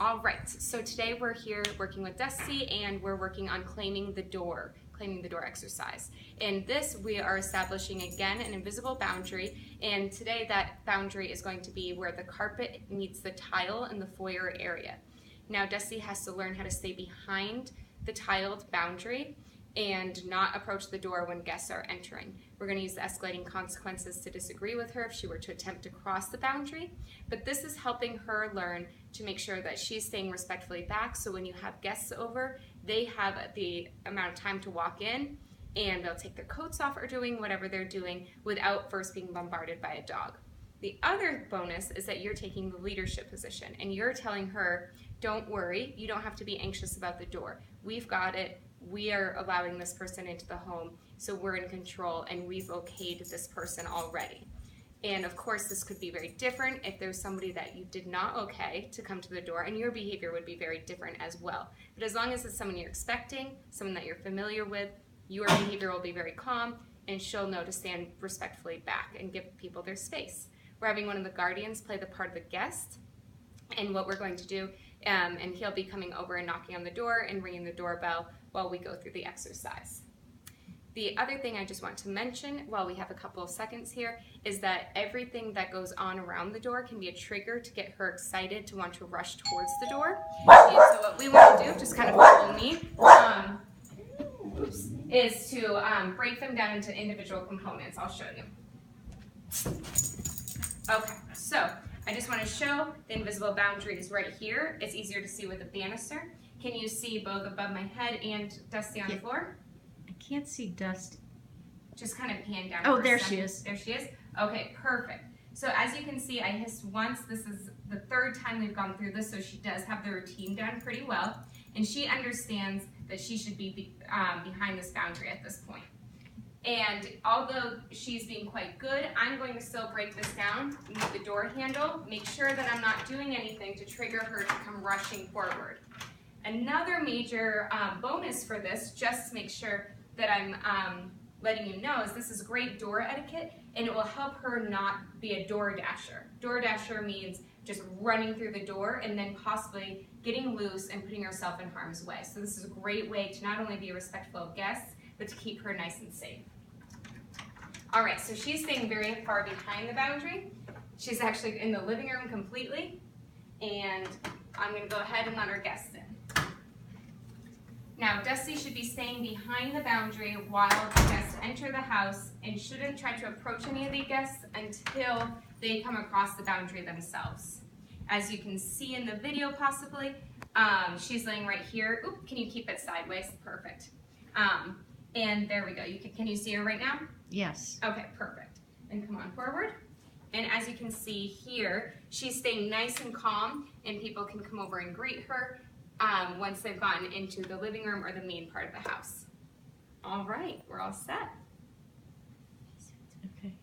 All right, so today we're here working with Dusty and we're working on claiming the door exercise. In this, we are establishing again an invisible boundary, and today that boundary is going to be where the carpet meets the tile in the foyer area. Now Dusty has to learn how to stay behind the tiled boundary and not approach the door when guests are entering. We're going to use the escalating consequences to disagree with her if she were to attempt to cross the boundary, but this is helping her learn to make sure that she's staying respectfully back, so when you have guests over, they have the amount of time to walk in and they'll take their coats off or doing whatever they're doing without first being bombarded by a dog. The other bonus is that you're taking the leadership position and you're telling her, don't worry, you don't have to be anxious about the door. We've got it. We are allowing this person into the home, so we're in control and we've okayed this person already. And of course, this could be very different if there's somebody that you did not okay to come to the door, and your behavior would be very different as well. But as long as it's someone you're expecting, someone that you're familiar with, your behavior will be very calm and she'll know to stand respectfully back and give people their space. We're having one of the guardians play the part of the guest, and what we're going to do, and he'll be coming over and knocking on the door and ringing the doorbell while we go through the exercise. The other thing I just want to mention while we have a couple of seconds here is that everything that goes on around the door can be a trigger to get her excited to want to rush towards the door. And so what we want to do, just kind of follow me, is to break them down into individual components. I'll show you. Okay, so I just want to show the invisible boundaries right here. It's easier to see with a banister. Can you see both above my head and Dusty on the floor? I can't see Dusty. Just kind of pan down. Oh, there she is. There she is. Okay, perfect. So as you can see, I hissed once. This is the third time we've gone through this, so she does have the routine down pretty well. And she understands that she should be behind this boundary at this point. And although she's being quite good, I'm going to still break this down, move the door handle, make sure that I'm not doing anything to trigger her to come rushing forward. Another major bonus for this, just to make sure that I'm letting you know, is this is great door etiquette, and it will help her not be a door dasher. Door dasher means just running through the door and then possibly getting loose and putting herself in harm's way. So this is a great way to not only be respectful of guests, but to keep her nice and safe. All right, so she's staying very far behind the boundary. She's actually in the living room completely, and I'm going to go ahead and let our guests in. Now, Dusty should be staying behind the boundary while the guests enter the house and shouldn't try to approach any of the guests until they come across the boundary themselves. As you can see in the video possibly, she's laying right here. Oop, can you keep it sideways? Perfect. And there we go. Can you see her right now? Yes. Okay, perfect. And come on forward. And as you can see here, she's staying nice and calm, and people can come over and greet her once they've gotten into the living room or the main part of the house. All right, we're all set. Okay.